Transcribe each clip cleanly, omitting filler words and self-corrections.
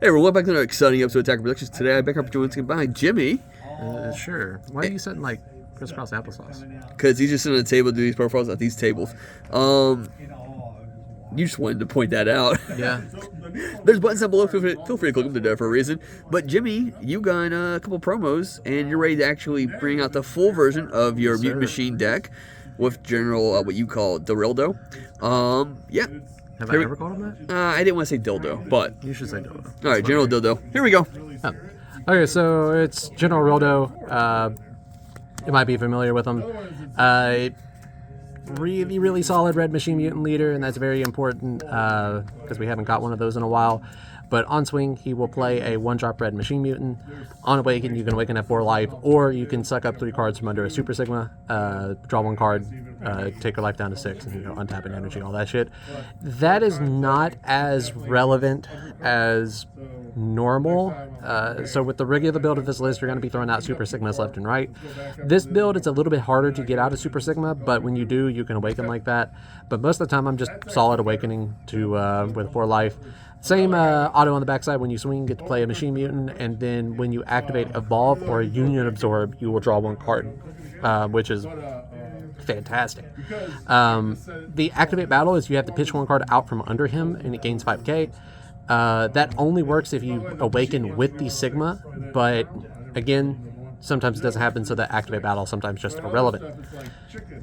Hey everyone, welcome back to another exciting episode of Attack Productions. Today I back up once again by Jimmy. Sure. Why are you sitting like crisscross applesauce? Because he's just sitting at the table doing these profiles at these tables. You just wanted to point that out. Yeah. There's buttons down below. Feel free to click them. They're there for a reason. But Jimmy, you got a couple promos, and you're ready to actually bring out the full version of your Myuu Machine deck with General, what you call Rildo. Yeah. Have I ever called him that? I didn't want to say dildo, but You should say dildo. all right, General Dildo. Here we go. Okay, so it's General Rilldo. You might be familiar with him. Really solid red machine mutant leader, and that's very important because we haven't got one of those in a while. But on swing, he will play a one-drop red machine mutant. On awaken, you can awaken at 4 life, or you can suck up 3 cards from under a Super Sigma, draw 1 card, take your life down to 6, and untap an energy, all that shit. That is not as relevant as normal. So with the regular build of this list, you're going to be throwing out Super Sigmas left and right. This build, it's a little bit harder to get out of Super Sigma, but when you do, you can awaken like that. But most of the time, I'm just solid awakening to with 4 life. Same auto on the backside. When you swing, you get to play a machine mutant, and then when you activate Evolve or Union Absorb, you will draw 1 card, which is fantastic. The activate battle is you have to pitch 1 card out from under him, and it gains 5k. That only works if you awaken with the Sigma, but again, sometimes it doesn't happen, so that activate battle sometimes just irrelevant.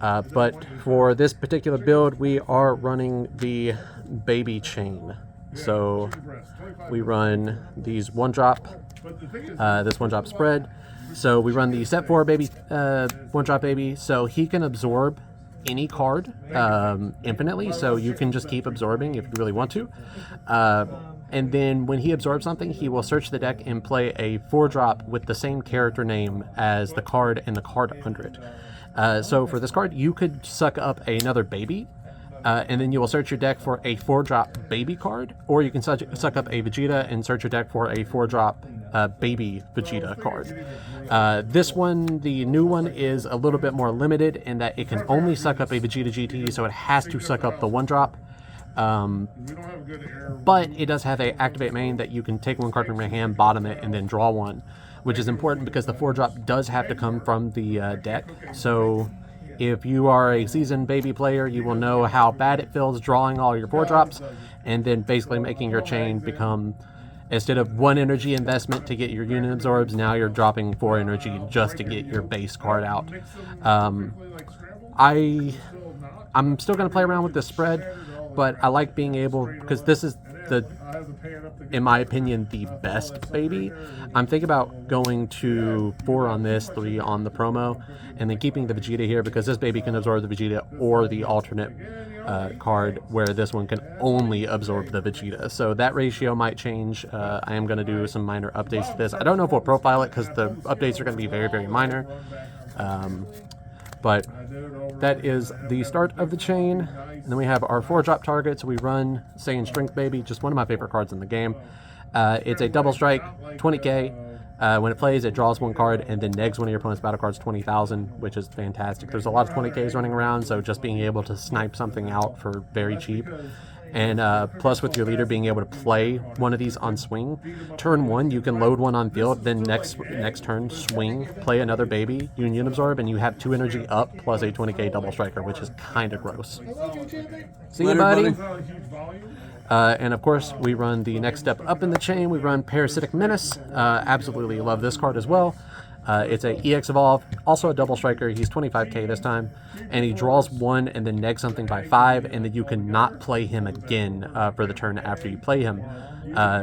But for this particular build, we are running the baby chain. So we run these this 1-drop spread. So we run the set 4 baby, 1-drop baby, so he can absorb any card infinitely, so you can just keep absorbing if you really want to. And then when he absorbs something, he will search the deck and play a 4-drop with the same character name as the card and the card under it. So for this card, you could suck up another baby, and then you will search your deck for a 4-drop baby card, or you can suck up a Vegeta and search your deck for a 4-drop baby Vegeta card. This one, the new one, is a little bit more limited in that it can only suck up a Vegeta GT, so it has to suck up the 1-drop. But it does have a activate main that you can take 1 card from your hand, bottom it, and then draw 1, which is important because the 4-drop does have to come from the deck. So if you are a seasoned baby player, you will know how bad it feels drawing all your 4-drops and then basically making your chain become, instead of 1 energy investment to get your Union Absorbs, now you're dropping 4 energy just to get your base card out. I'm still going to play around with the spread, but I like being able, because this is in my opinion, the best baby. I'm thinking about going to 4 on this, 3 on the promo, and then keeping the Vegeta here because this baby can absorb the Vegeta or the alternate card where this one can only absorb the Vegeta. So that ratio might change. I am going to do some minor updates to this. I don't know if we'll profile it because the updates are going to be very, very minor. But that is the start of the chain. And then we have our 4-drop targets. We run Saiyan Strength Baby, just one of my favorite cards in the game. It's a double strike, 20k. When it plays, it draws 1 card and then negs one of your opponent's battle cards 20,000, which is fantastic. There's a lot of 20ks running around, so just being able to snipe something out for very cheap. And plus with your leader being able to play one of these on swing. Turn 1, you can load 1 on field, then next turn, swing, play another baby, Union Absorb, and you have 2 energy up plus a 20k double striker, which is kind of gross. See you, buddy. And of course, we run the next step up in the chain. We run Parasitic Menace. Absolutely love this card as well. It's a EX Evolve, also a double striker. He's 25k this time, and he draws 1 and then negs something by 5, and then you cannot play him again for the turn after you play him,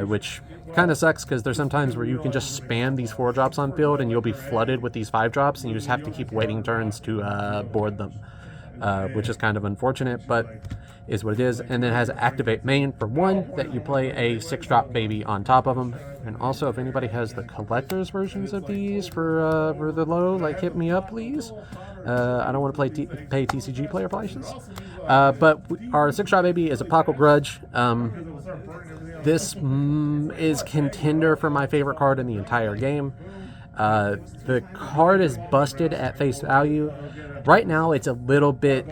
which kind of sucks because there's some times where you can just spam these 4-drops on field and you'll be flooded with these 5-drops, and you just have to keep waiting turns to board them, which is kind of unfortunate, but is what it is. And then it has Activate Main for 1 that you play a 6-drop baby on top of them. And also, if anybody has the collector's versions of these for the low, like, hit me up, please. I don't want to pay TCG player prices. But our 6-drop baby is a Paco Grudge. This is contender for my favorite card in the entire game. The card is busted at face value. Right now, it's a little bit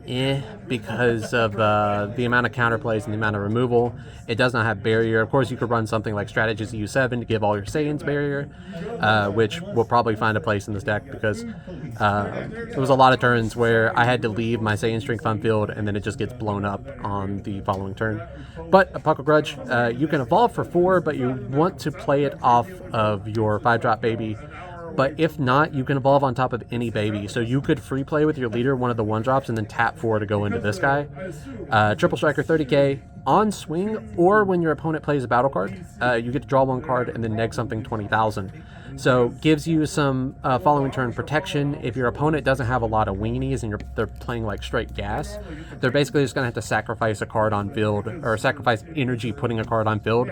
because of the amount of counterplays and the amount of removal. It does not have barrier. Of course, you could run something like Strategies U7 to give all your Saiyans barrier, which will probably find a place in this deck because there was a lot of turns where I had to leave my Saiyan strength on field and then it just gets blown up on the following turn. But a Puckle Grudge, you can evolve for 4, but you want to play it off of your 5-drop baby. But if not, you can evolve on top of any baby. So you could free play with your leader one of the 1-drops and then tap 4 to go into this guy. Triple Striker 30k on swing, or when your opponent plays a battle card, you get to draw 1 card and then neg something 20,000. So gives you some following turn protection. If your opponent doesn't have a lot of weenies and they're playing like straight gas, they're basically just going to have to sacrifice a card on field, or sacrifice energy putting a card on field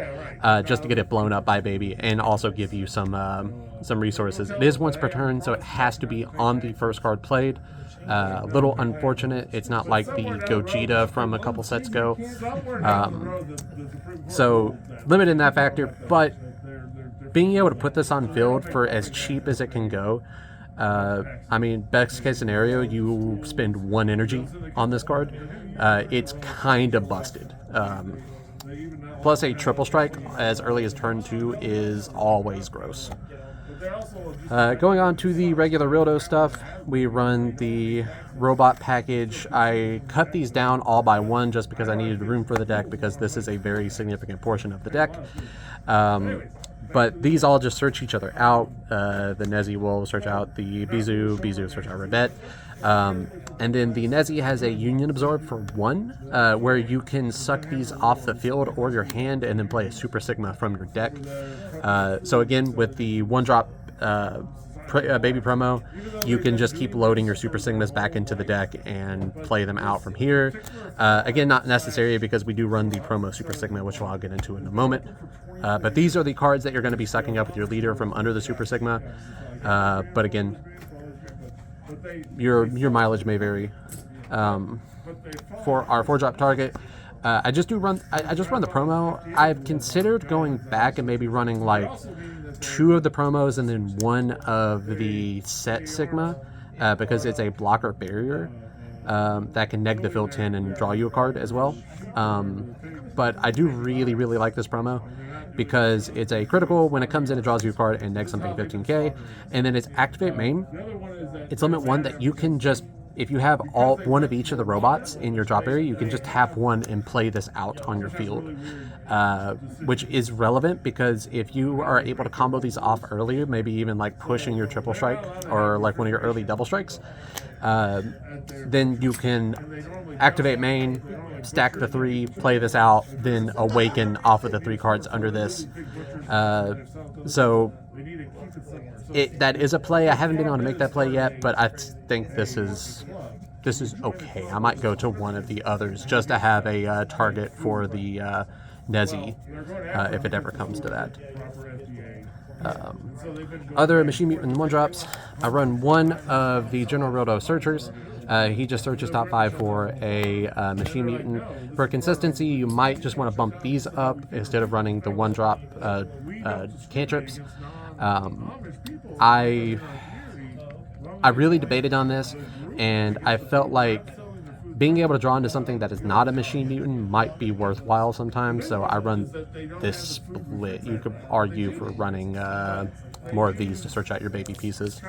just to get it blown up by baby, and also give you some resources. It is once per turn, so it has to be on the first card played. A little unfortunate. It's not like the Gogeta from a couple sets ago. So limited in that factor, but being able to put this on field for as cheap as it can go, I mean, best case scenario, you spend 1 energy on this card. It's kind of busted. Plus a triple strike as early as turn 2 is always gross. Going on to the regular Rildo stuff, we run the robot package. I cut these down all by 1 just because I needed room for the deck, because this is a very significant portion of the deck. But these all just search each other out. The Nezzy will search out the Bizu will search out Rebet. And then the Nezzy has a Union Absorb for 1, where you can suck these off the field or your hand and then play a Super Sigma from your deck. So again, with the 1-drop baby promo, you can just keep loading your Super Sigmas back into the deck and play them out from here. Again, not necessary because we do run the promo Super Sigma, which I'll get into in a moment. But these are the cards that you're going to be sucking up with your leader from under the Super Sigma. But again, your mileage may vary. For our 4-drop target, I just run the promo. I've considered going back and maybe running like 2 of the promos and then 1 of the set Sigma, because it's a blocker barrier that can neg the field 10 and draw you a card as well. But I do really like this promo because it's a critical. When it comes in, it draws you a card and negs something 15k, and then it's activate main. It's limit 1 that you can just, if you have all 1 of each of the robots in your drop area, you can just tap 1 and play this out on your field, which is relevant because if you are able to combo these off earlier, maybe even like pushing your triple strike or like one of your early double strikes, then you can activate main, stack the 3, play this out, then awaken off of the 3 cards under this. So that is a play. I haven't been able to make that play yet, but I think this is okay. I might go to one of the others just to have a target for the Nezzy if it ever comes to that. Other Machine Mutant 1-drops, I run 1 of the General Rilldo Searchers. He just searches top 5 for a Machine Mutant. For consistency, you might just want to bump these up instead of running the 1-drop cantrips. I really debated on this, and I felt like being able to draw into something that is not a Machine Mutant might be worthwhile sometimes, so I run this split. You could argue for running more of these to search out your baby pieces.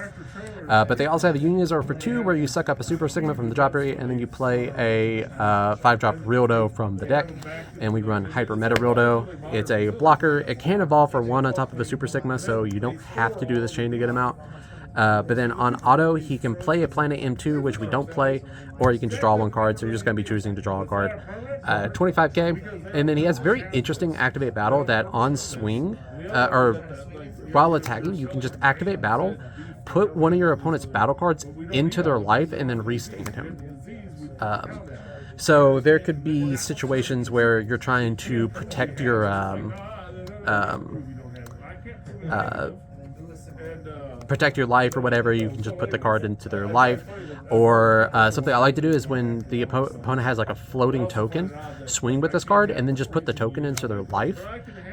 But they also have a Union Absorb for 2, where you suck up a Super Sigma from the drop area, and then you play a 5-drop Rildo from the deck, and we run Hyper Meta-Rilldo. It's a blocker. It can evolve for 1 on top of the Super Sigma, so you don't have to do this chain to get him out. But then on auto, he can play a Planet M2, which we don't play, or you can just draw 1 card, so you're just going to be choosing to draw a card. 25k, and then he has very interesting Activate Battle that on swing, or while attacking, you can just Activate Battle, put one of your opponent's battle cards into their life, and then restand him. So there could be situations where you're trying to protect your life or whatever. You can just put the card into their life, Or something I like to do is when the opponent has like a floating token, swing with this card and then just put the token into their life,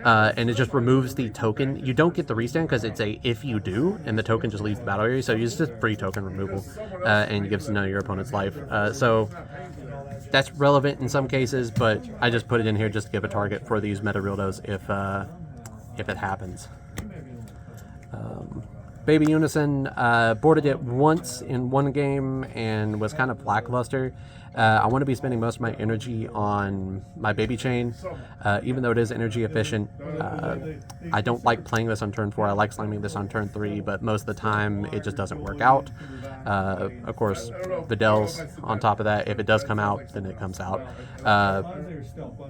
and it just removes the token. You don't get the restand because it's a if you do, and the token just leaves the battle area. So it's just free token removal, and you give none of your opponent's life. So that's relevant in some cases, but I just put it in here just to give a target for these Meta-Rildos if it happens. Baby Unison, boarded it once in one game and was kind of lackluster. I want to be spending most of my energy on my baby chain, even though it is energy efficient. I don't like playing this on turn 4. I like slamming this on turn 3, but most of the time it just doesn't work out. Of course, Vidal's on top of that. If it does come out, then it comes out.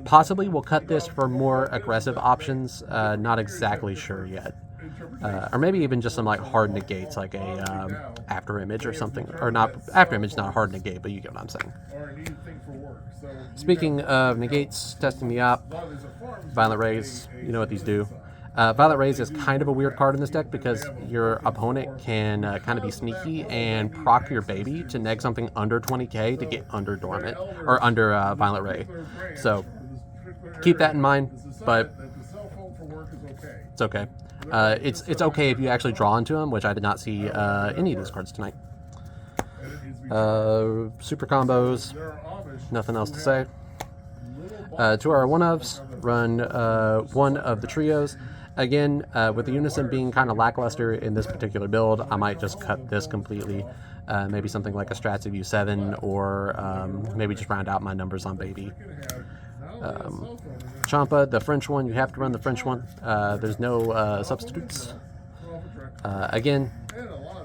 Possibly we'll cut this for more aggressive options. Not exactly sure yet. Or maybe even just some like hard negates, like a after image or something, or not after image, not a hard negate, but you get what I'm saying. Speaking of negates, testing me up, Violent Rays, you know what these do. Violent Rays is kind of a weird card in this deck because your opponent can kind of be sneaky and proc your baby to neg something under 20k to get under Dormant, or under Violent Ray. So keep that in mind, but it's okay. It's okay if you actually draw into them, which I did not see any of these cards tonight. Super combos, nothing else to say. 2 our one-ofs, run one of the trios. Again, with the Unison being kind of lackluster in this particular build, I might just cut this completely. Maybe something like a Strats of U7, or maybe just round out my numbers on Baby. Champa, the French one, you have to run the French one. There's no substitutes. Again,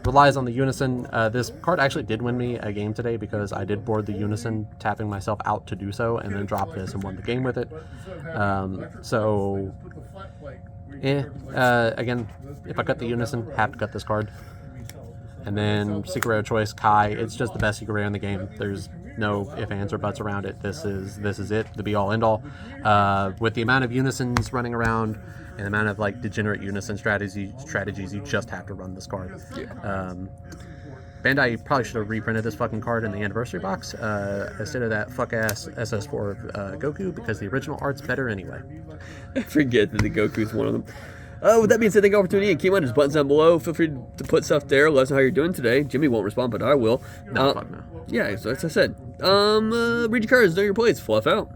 relies on the Unison. This card actually did win me a game today because I did board the Unison, tapping myself out to do so, and then dropped this and won the game with it. Again, if I cut the Unison, have to cut this card. And then Secret Rare Choice, Kai. It's just the best Secret Rare in the game. There's no ifs, ands, or buts around it. This is it, the be all end all. With the amount of Unisons running around and the amount of like degenerate Unison strategies, you just have to run this card. Yeah. Bandai probably should have reprinted this fucking card in the anniversary box instead of that fuck ass SS4 Goku, because the original art's better anyway. I forget that the Goku's one of them. With that being said, thank you all for tuning in. Keep on, just buttons down below. Feel free to put stuff there. Let us know how you're doing today. Jimmy won't respond, but I will. No, fuck no. Yeah, so as I said, read your cards, know your plays, fluff out.